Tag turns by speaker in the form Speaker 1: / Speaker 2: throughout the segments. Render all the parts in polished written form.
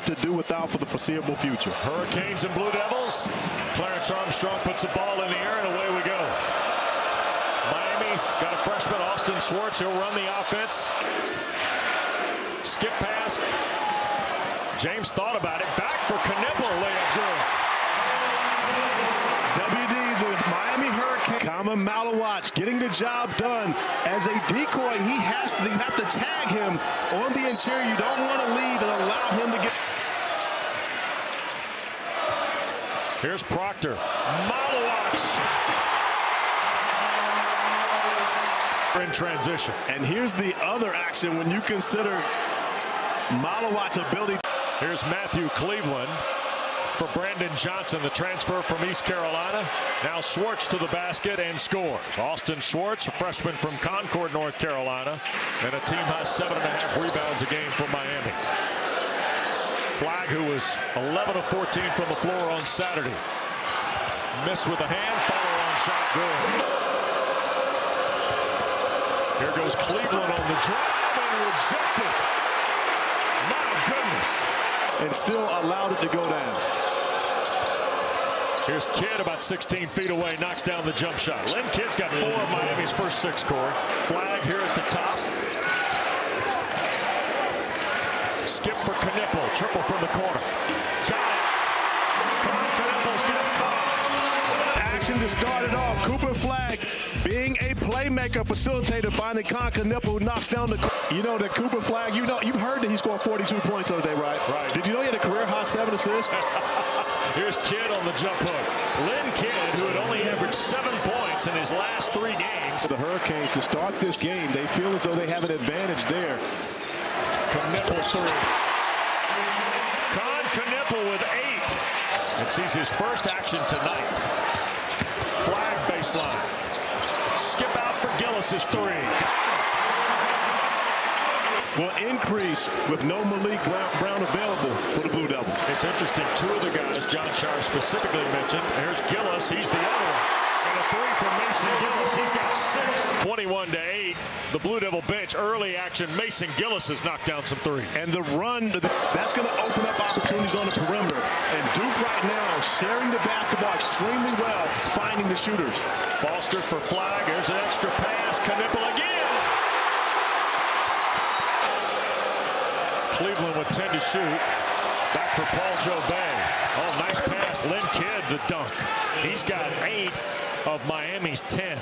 Speaker 1: have to do without for the foreseeable future.
Speaker 2: Hurricanes and Blue Devils. Clarence Armstrong puts the ball in the air, and away we go. Miami's got a freshman, Austin Schwartz. He'll run the offense. Skip pass. James thought about it. Back for Knipple. Layup good.
Speaker 1: WD, the Miami Hurricane. Kama Malawatch getting the job done. As a decoy, you have to tag him on the interior. You don't want to leave and allow him to get.
Speaker 2: Here's Proctor. Malawatch. In transition.
Speaker 1: And here's the other action when you consider Malawatch's ability.
Speaker 2: Here's Matthew Cleveland for Brandon Johnson, the transfer from East Carolina. Now Schwartz to the basket and scores. Austin Schwartz, a freshman from Concord, North Carolina, and a team-high 7.5 rebounds a game for Miami. Flagg, who was 11 of 14 from the floor on Saturday. Missed with a hand, follow-on shot good. Here goes Cleveland on the drive and rejected. My goodness.
Speaker 1: And still allowed it to go down.
Speaker 2: Here's Kidd about 16 feet away, knocks down the jump shot. Lynn Kidd's got 4 of Miami's first 6 scored. Flagg here at the top. Skip for Knipple, triple from the corner. Got it. Knipple's got 5.
Speaker 1: Action to start it off. Cooper Flagg being a playmaker, facilitator, finding Knipple, who knocks down the. You know that Cooper Flagg, you've heard that he scored 42 points the other day, right?
Speaker 2: Right.
Speaker 1: Did you know he had a career high 7 assists?
Speaker 2: Here's Kidd on the jump hook. Lynn Kidd, who had only averaged 7 points in his last 3 games.
Speaker 1: For the Hurricanes to start this game, they feel as though they have an advantage there.
Speaker 2: Knipple 3. Knipple with 8. And sees his first action tonight. Flagg baseline. Skip out for Gillis's 3.
Speaker 1: Will increase with no Malik Brown available for the Blue Devils.
Speaker 2: It's interesting, 2 of the guys John Shire specifically mentioned. Here's Gillis, he's the other one. And a 3 from Mason Gillis, he's got 6. 21-8, the Blue Devil bench, early action. Mason Gillis has knocked down some 3s.
Speaker 1: And the run, that's going to open up opportunities on the perimeter. And Duke right now sharing the basketball extremely well, finding the shooters.
Speaker 2: Foster for Flagg, there's an extra pass, Knipple again. Cleveland with 10 to shoot. Back for Paul Jobay. Oh, nice pass. Lynn Kidd, the dunk. He's got 8 of Miami's 10.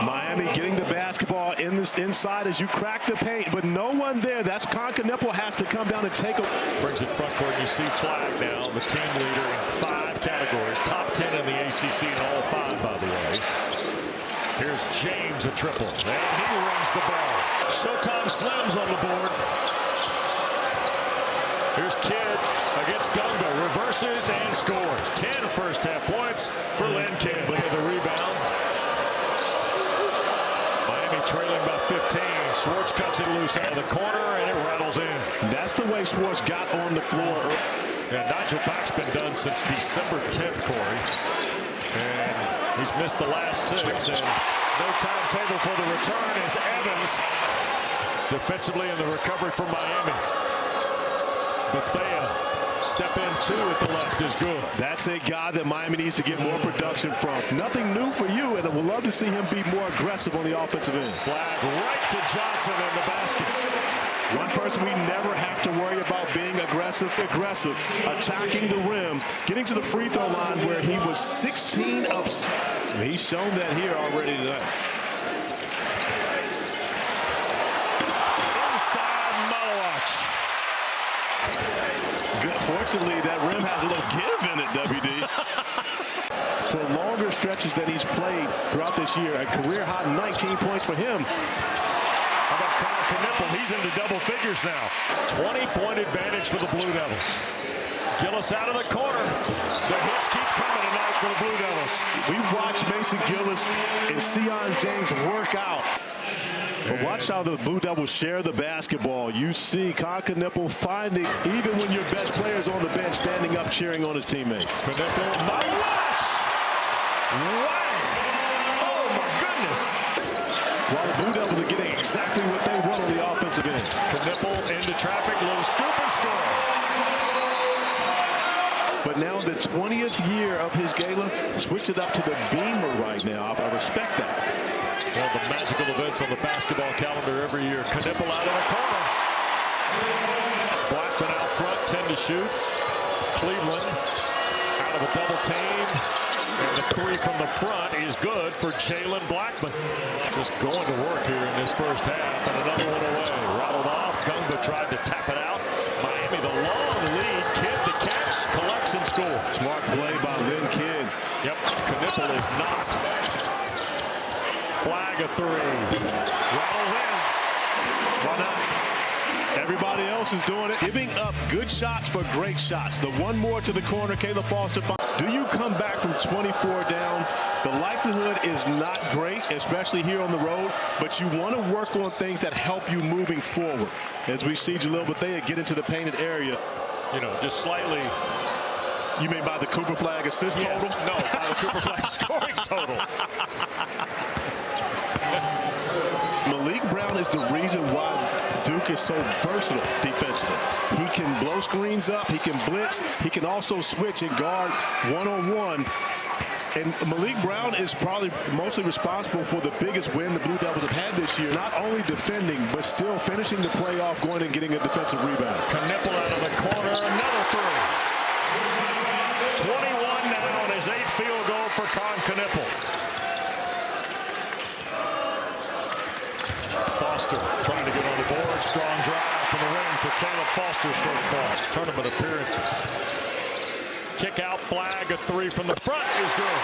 Speaker 1: Miami getting the basketball in this inside as you crack the paint, but no one there. That's Knipple has to come down and take a.
Speaker 2: Brings it front court. You see Flagg now, the team leader in 5 categories. Top 10 in the ACC in all 5, by the way. Here's James, a triple. And he runs the ball. Showtime Slims on the board. Here's Kidd against Gunga, reverses and scores. 10 first half points for Lynn Kidd. Look at the rebound. Miami trailing by 15. Schwartz cuts it loose out of the corner and it rattles in.
Speaker 1: That's the way Schwartz got on the floor.
Speaker 2: Yeah, Nigel Pack's been done since December 10th, Corey. And he's missed the last 6. And no timetable for the return as Evans defensively in the recovery for Miami. Bethea, step in 2 at the left is good.
Speaker 1: That's a guy that Miami needs to get more production from. Nothing new for you, and I would love to see him be more aggressive on the offensive end.
Speaker 2: Flagg right to Johnson in the basket.
Speaker 1: One person we never have to worry about being aggressive, attacking the rim, getting to the free throw line where he was 16 of 7. He's shown that here already tonight. Fortunately, that rim has a little give in it, WD. For longer stretches that he's played throughout this year, a career-high 19 points for him.
Speaker 2: How about Knipple? He's into double figures now. 20-point advantage for the Blue Devils. Gillis out of the corner. The hits keep coming tonight for the Blue Devils.
Speaker 1: We watched Mason Gillis and Sion James work out. But watch how the Blue Devils share the basketball. You see Knipple finding, even when your best player's on the bench, standing up cheering on his teammates.
Speaker 2: Knipple, my watch! Wow! Oh my goodness!
Speaker 1: While the Blue Devils are getting exactly what they want on the offensive end.
Speaker 2: Knipple into traffic, little scoop and score.
Speaker 1: but now the 20th year of his gala, switch it up to the Beamer right now. I respect that.
Speaker 2: One of the magical events on the basketball calendar every year. Knipple out of the corner. Blackman out front, 10 to shoot. Cleveland out of a double team. And the three from the front is good for Jalen Blackman. Just going to work here in this first half. And another one away. Rattled off. Gungba tried to tap it out. Miami, the long lead. Kidd to catch. Collects and scores.
Speaker 1: Smart play by Lynn Kidd.
Speaker 2: Yep. Knipple is not. Flag of three. Rattles in.
Speaker 1: Why not? Everybody else is doing it. Giving up good shots for great shots. The one more to the corner. Caleb Foster. Do you come back from 24 down? The likelihood is not great, especially here on the road, but you want to work on things that help you moving forward. As we see Jalil Bethea get into the painted area.
Speaker 2: You know, just slightly.
Speaker 1: You mean by the Cooper Flag assist total?
Speaker 2: No, by the Cooper Flag scoring total.
Speaker 1: Malik Brown is the reason why Duke is so versatile defensively. He can blow screens up, he can blitz, he can also switch and guard one-on-one. And Malik Brown is probably mostly responsible for the biggest win the Blue Devils have had this year. Not only defending, but still finishing the playoff, going and getting a defensive rebound.
Speaker 2: Knipple out of the corner, another three. 21 now on his 8th field goal for Knipple. Foster trying to get on the board. Strong drive from the rim for Caleb Foster's first ball. Tournament appearances. Kick out flag, a three from the front is good.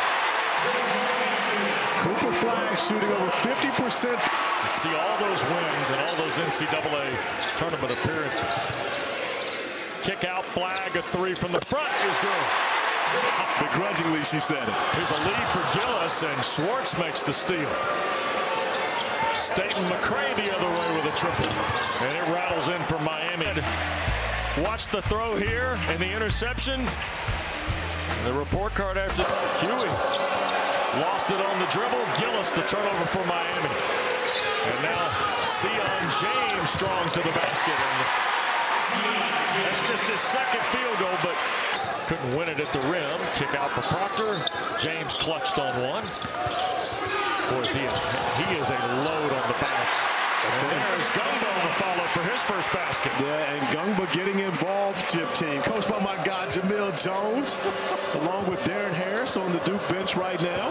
Speaker 1: Cooper Flag shooting over 50%.
Speaker 2: You see all those wins and all those NCAA tournament appearances. Kick out flag, a three from the front is good.
Speaker 1: Begrudgingly, she said it.
Speaker 2: Here's a lead for Gillis, and Schwartz makes the steal. Staten McCray the other way with a triple. And it rattles in for Miami. Watch the throw here and the interception. The report card after Huey lost it on the dribble. Gillis the turnover for Miami. And now Sion James strong to the basket. And that's just his second field goal, but couldn't win it at the rim. Kick out for Proctor. James clutched on one. Boys, he is a load on the bounce. And there's Gungba on the follow for his first basket.
Speaker 1: Yeah, and Gungba getting involved, Chip team. Coached by my guy, Jamil Jones, along with Darren Harris on the Duke bench right now.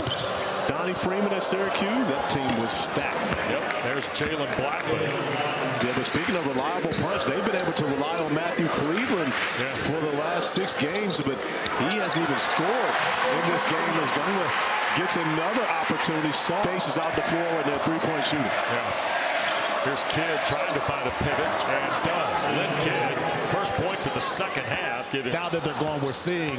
Speaker 1: Donnie Freeman at Syracuse. That team was stacked.
Speaker 2: Yep, there's Jalen Blackman.
Speaker 1: Yeah, but speaking of reliable punch, they've been able to rely on Matthew Cleveland for the last 6 games, but he hasn't even scored in this game as Gungba gets another opportunity. Spaces out the floor with their three-point shooting.
Speaker 2: Yeah. Here's Kidd trying to find a pivot, and does. Lynn Kidd, first points of the second half.
Speaker 3: Now that they're gone, we're seeing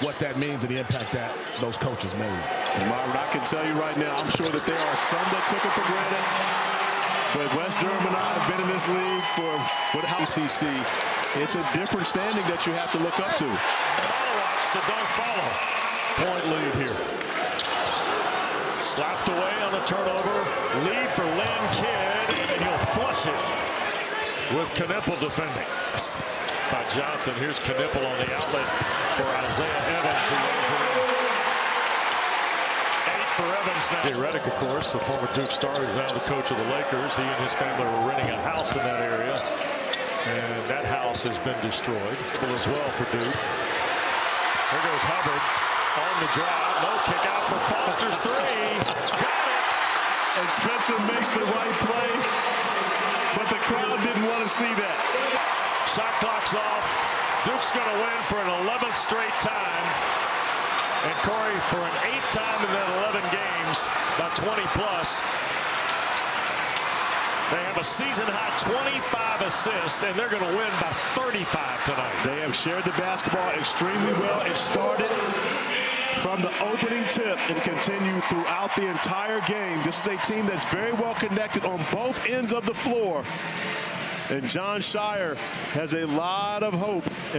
Speaker 3: what that means and the impact that those coaches made.
Speaker 1: And Marvin, I can tell you right now, I'm sure that there are some that took it for granted. But West Durham and I have been in this league for ACC. It's a different standing that you have to look up to.
Speaker 2: Watch the dunk follow. Point lead here. Slapped away on the turnover. Lead for Lynn Kidd, and he'll flush it with Knipple defending. By Johnson, here's Knipple on the outlet for Isaiah Evans, who lays it in. 8 for Evans now. Jay Redick, of course, the former Duke star, who's now the coach of the Lakers. He and his family were renting a house in that area, and that house has been destroyed. As well for Duke. There goes Hubbard on the drive. No kick out for Foster's three. Got it.
Speaker 1: And Spencer makes the right play, but the crowd didn't want to see that.
Speaker 2: Shot clock's off. Duke's going to win for an 11th straight time. And Corey, for an 8th time in that 11 games, about 20 plus. They have a season-high 25 assists, and they're going to win by 35 tonight.
Speaker 1: They have shared the basketball extremely well. It started from the opening tip and continued throughout the entire game. This is a team that's very well connected on both ends of the floor. And John Shire has a lot of hope.